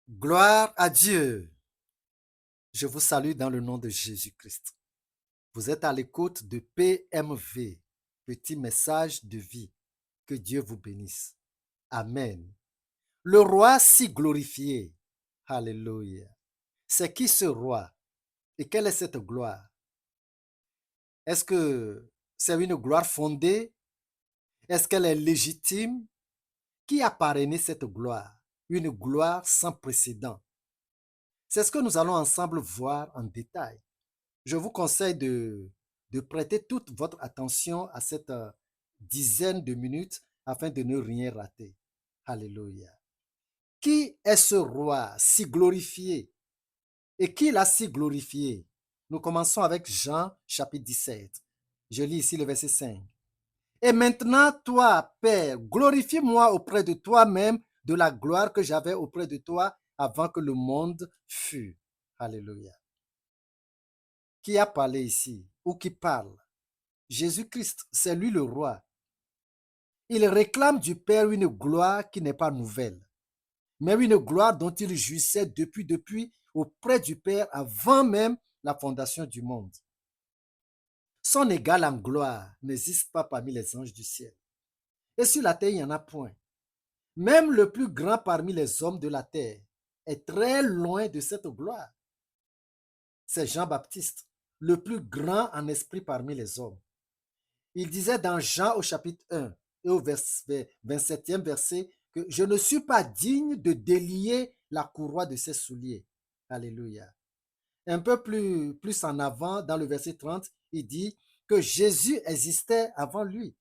Gloire à Dieu. Je vous salue dans le nom de Jésus-Christ. Vous êtes à l'écoute de PMV, petit message de vie. Que Dieu vous bénisse. Amen. Le roi si glorifié. Alléluia. C'est qui ce roi? Et quelle est cette gloire? Est-ce que c'est une gloire fondée? Est-ce qu'elle est légitime? Qui a parrainé cette gloire? Une gloire sans précédent. C'est ce que nous allons ensemble voir en détail. Je vous conseille de prêter toute votre attention à cette dizaine de minutes afin de ne rien rater. Alléluia. Qui est ce roi si glorifié? Et qui l'a si glorifié? Nous commençons avec Jean chapitre 17. Je lis ici le verset 5. Et maintenant, toi, Père, glorifie-moi auprès de toi-même de la gloire que j'avais auprès de toi avant que le monde fût. Alléluia. Qui a parlé ici ou qui parle? Jésus-Christ, c'est lui le roi. Il réclame du Père une gloire qui n'est pas nouvelle, mais une gloire dont il jouissait depuis auprès du Père avant même la fondation du monde. Son égal en gloire n'existe pas parmi les anges du ciel. Et sur la terre, il n'y en a point. Même le plus grand parmi les hommes de la terre est très loin de cette gloire. C'est Jean-Baptiste, le plus grand en esprit parmi les hommes. Il disait dans Jean au chapitre 1 et au 27e verset que je ne suis pas digne de délier la courroie de ses souliers. Alléluia. Un peu plus en avant, dans le verset 30, il dit que Jésus existait avant lui.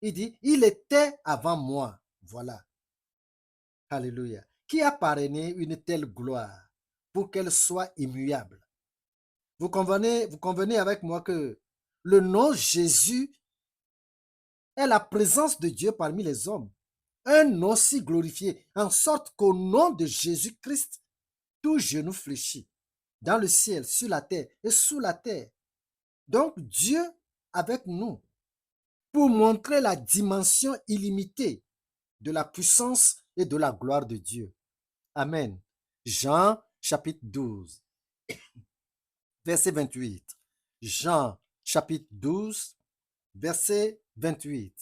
Il dit, il était avant moi. Voilà. Alléluia. Qui a parrainé une telle gloire pour qu'elle soit immuable? Vous convenez avec moi que le nom Jésus est la présence de Dieu parmi les hommes. Un nom si glorifié, en sorte qu'au nom de Jésus-Christ, tout genou fléchit, dans le ciel, sur la terre et sous la terre. Donc Dieu avec nous, pour montrer la dimension illimitée de la puissance et de la gloire de Dieu. Amen. Jean chapitre 12, verset 28. Jean chapitre 12, verset 28.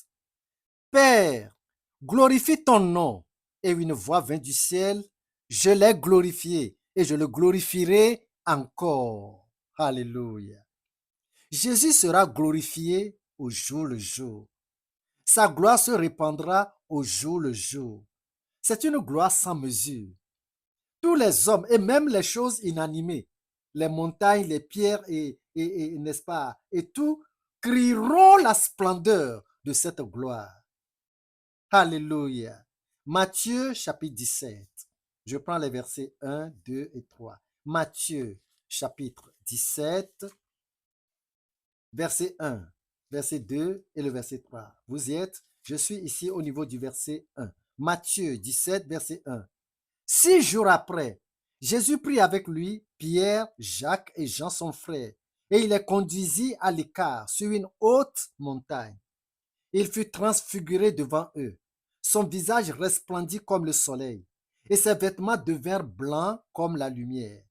Père, glorifie ton nom. Et une voix vint du ciel, je l'ai glorifié et je le glorifierai encore. Alléluia. Jésus sera glorifié au jour le jour. Sa gloire se répandra au jour le jour. C'est une gloire sans mesure. Tous les hommes et même les choses inanimées, les montagnes, les pierres et n'est-ce pas, et tout, crieront la splendeur de cette gloire. Alléluia. Matthieu chapitre 17. Je prends les versets 1, 2 et 3. Matthieu chapitre 17, verset 1, verset 2 et le verset 3. Vous y êtes? Je suis ici au niveau du verset 1. Matthieu 17, verset 1. 6 jours après, Jésus prit avec lui Pierre, Jacques et Jean son frère, et il les conduisit à l'écart sur une haute montagne. Il fut transfiguré devant eux. Son visage resplendit comme le soleil, et ses vêtements devinrent blancs comme la lumière.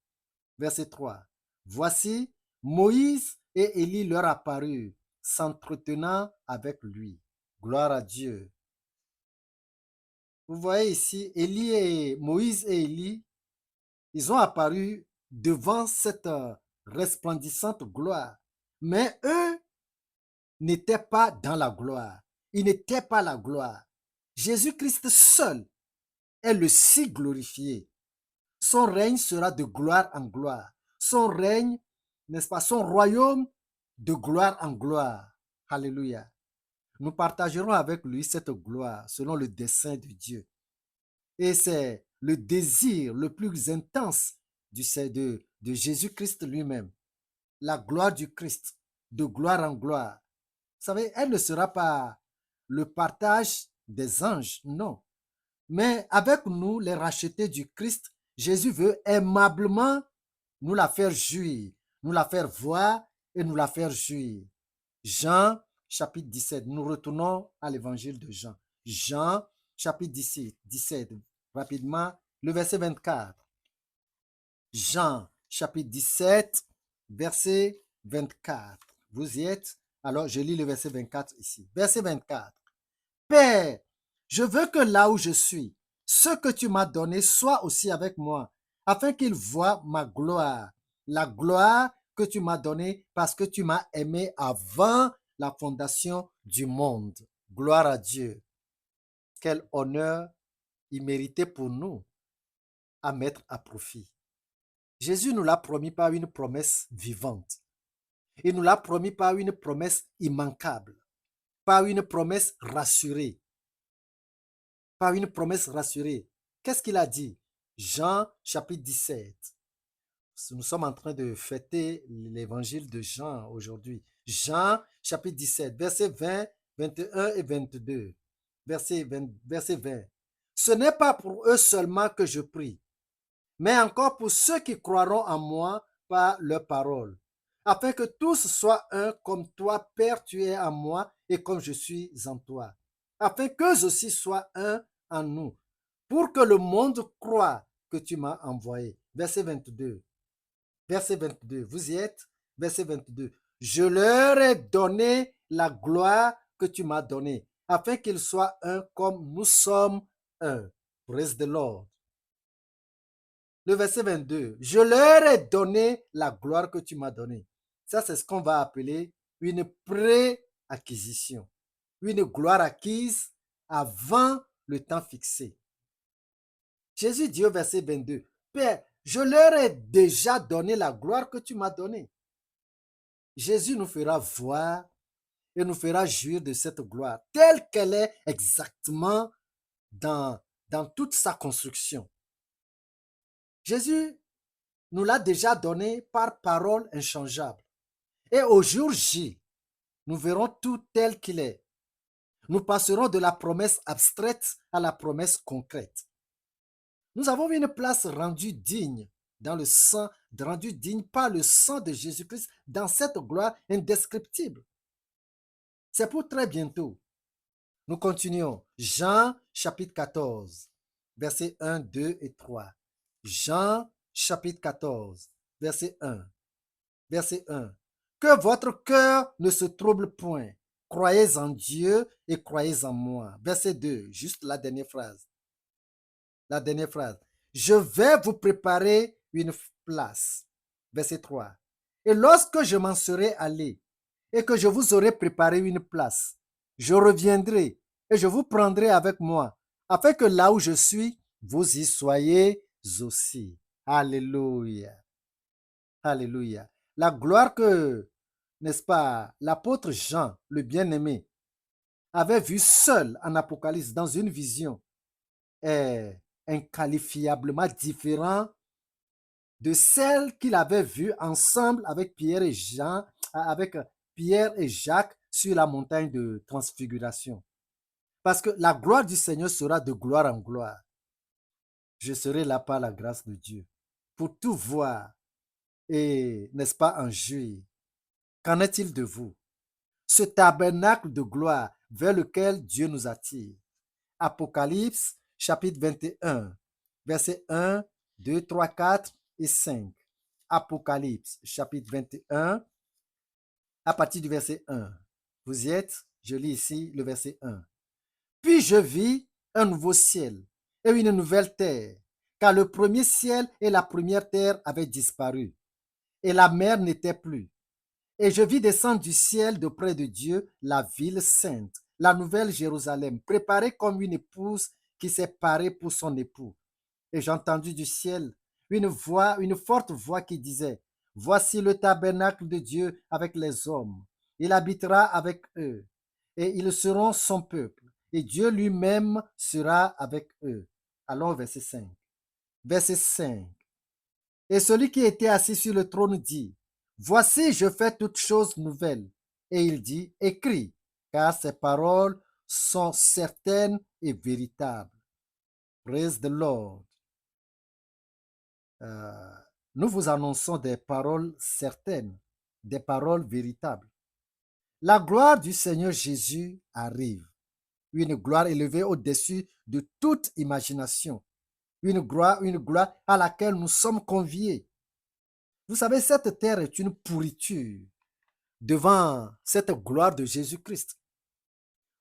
Verset 3. Voici, Moïse et Élie leur apparurent, s'entretenant avec lui. Gloire à Dieu. Vous voyez ici, Moïse et Élie, ils ont apparu devant cette resplendissante gloire. Mais eux n'étaient pas dans la gloire. Ils n'étaient pas la gloire. Jésus-Christ seul est le si glorifié. Son règne sera de gloire en gloire. Son règne, n'est-ce pas, son royaume de gloire en gloire. Alléluia. Nous partagerons avec lui cette gloire selon le dessein de Dieu. Et c'est le désir le plus intense de Jésus-Christ lui-même. La gloire du Christ, de gloire en gloire. Vous savez, elle ne sera pas le partage des anges, non. Mais avec nous, les rachetés du Christ, Jésus veut aimablement nous la faire jouir, nous la faire voir et nous la faire jouir. Jean chapitre 17, nous retournons à l'évangile de Jean. Jean chapitre 17, rapidement, le verset 24. Jean, chapitre 17, verset 24. Vous y êtes? Alors, je lis le verset 24 ici. Verset 24. Père, je veux que là où je suis, ce que tu m'as donné soit aussi avec moi, afin qu'ils voient ma gloire, la gloire que tu m'as donnée parce que tu m'as aimé avant la fondation du monde. Gloire à Dieu. Quel honneur immérité pour nous à mettre à profit. Jésus nous l'a promis par une promesse vivante. Il nous l'a promis par une promesse immanquable, par une promesse rassurée. Par une promesse rassurée. Qu'est-ce qu'il a dit? Jean chapitre 17. Nous sommes en train de fêter l'évangile de Jean aujourd'hui. Jean chapitre 17, versets 20, 21 et 22. Verset 20. Ce n'est pas pour eux seulement que je prie, mais encore pour ceux qui croiront en moi par leur parole, afin que tous soient un comme toi, Père, tu es en moi et comme je suis en toi, afin qu'eux aussi soient un en nous, pour que le monde croie que tu m'as envoyé. Verset 22. Verset 22. Vous y êtes? Verset 22. Je leur ai donné la gloire que tu m'as donnée, afin qu'ils soient un comme nous sommes un. Praise the Lord. Le verset 22. Je leur ai donné la gloire que tu m'as donnée. Ça, c'est ce qu'on va appeler une pré-acquisition. Une gloire acquise avant le temps fixé. Jésus dit au verset 22, Père, je leur ai déjà donné la gloire que tu m'as donnée. Jésus nous fera voir et nous fera jouir de cette gloire telle qu'elle est exactement dans toute sa construction. Jésus nous l'a déjà donné par parole inchangeable. Et au jour J, nous verrons tout tel qu'il est. Nous passerons de la promesse abstraite à la promesse concrète. Nous avons une place rendue digne dans le sang, rendue digne par le sang de Jésus-Christ dans cette gloire indescriptible. C'est pour très bientôt. Nous continuons. Jean chapitre 14, versets 1, 2 et 3. Jean chapitre 14, verset 1. Verset 1. Que votre cœur ne se trouble point. Croyez en Dieu et croyez en moi. Verset 2, juste la dernière phrase. La dernière phrase. Je vais vous préparer une place. Verset 3. Et lorsque je m'en serai allé et que je vous aurai préparé une place, je reviendrai et je vous prendrai avec moi, afin que là où je suis, vous y soyez aussi. Alléluia. Alléluia. La gloire que, n'est-ce pas, l'apôtre Jean, le bien-aimé, avait vue seul en Apocalypse dans une vision est inqualifiablement différent de celle qu'il avait vue ensemble avec Pierre et Jean, avec Pierre et Jacques sur la montagne de transfiguration. Parce que la gloire du Seigneur sera de gloire en gloire. Je serai là par la grâce de Dieu pour tout voir et, n'est-ce pas, en jouir. Qu'en est-il de vous? Ce tabernacle de gloire vers lequel Dieu nous attire. Apocalypse, chapitre 21, versets 1, 2, 3, 4 et 5. Apocalypse, chapitre 21, à partir du verset 1. Vous y êtes? Je lis ici le verset 1. Puis je vis un nouveau ciel et une nouvelle terre, car le premier ciel et la première terre avaient disparu, et la mer n'était plus. Et je vis descendre du ciel de près de Dieu la ville sainte, la nouvelle Jérusalem, préparée comme une épouse qui s'est parée pour son époux. Et j'ai entendu du ciel une voix, une forte voix qui disait, Voici le tabernacle de Dieu avec les hommes. Il habitera avec eux, et ils seront son peuple, et Dieu lui-même sera avec eux. Allons, verset 5. Verset 5. Et celui qui était assis sur le trône dit, Voici, je fais toutes choses nouvelles. Et il dit, Écris, car ces paroles sont certaines et véritables. Praise the Lord. Nous vous annonçons des paroles certaines, des paroles véritables. La gloire du Seigneur Jésus arrive. Une gloire élevée au-dessus de toute imagination. une gloire à laquelle nous sommes conviés. Vous savez, cette terre est une pourriture devant cette gloire de Jésus-Christ.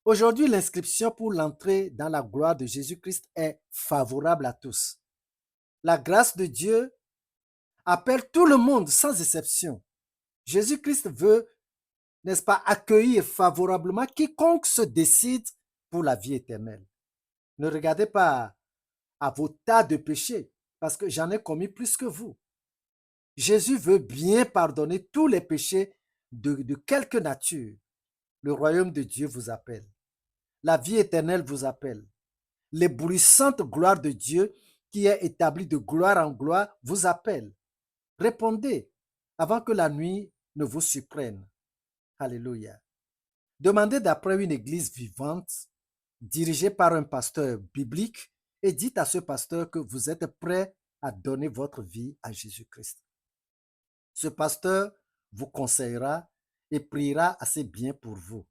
Aujourd'hui, l'inscription pour l'entrée dans la gloire de Jésus-Christ est favorable à tous. La grâce de Dieu appelle tout le monde sans exception. Jésus-Christ veut, n'est-ce pas, accueillir favorablement quiconque se décide pour la vie éternelle. Ne regardez pas à vos tas de péchés, parce que j'en ai commis plus que vous. Jésus veut bien pardonner tous les péchés de quelque nature. Le royaume de Dieu vous appelle. La vie éternelle vous appelle. L'éblouissante gloire de Dieu qui est établie de gloire en gloire vous appelle. Répondez avant que la nuit ne vous surprenne. Alléluia. Demandez d'après une église vivante, dirigée par un pasteur biblique, et dites à ce pasteur que vous êtes prêt à donner votre vie à Jésus-Christ. Ce pasteur vous conseillera et priera assez bien pour vous.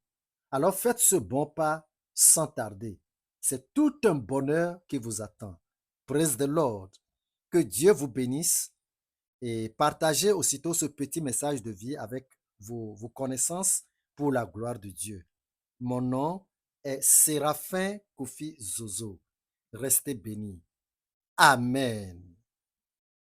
Alors faites ce bon pas sans tarder. C'est tout un bonheur qui vous attend. Praise the Lord. Que Dieu vous bénisse et partagez aussitôt ce petit message de vie avec vos connaissances pour la gloire de Dieu. Mon nom est Séraphin Kofi Zozo. Restez bénis. Amen.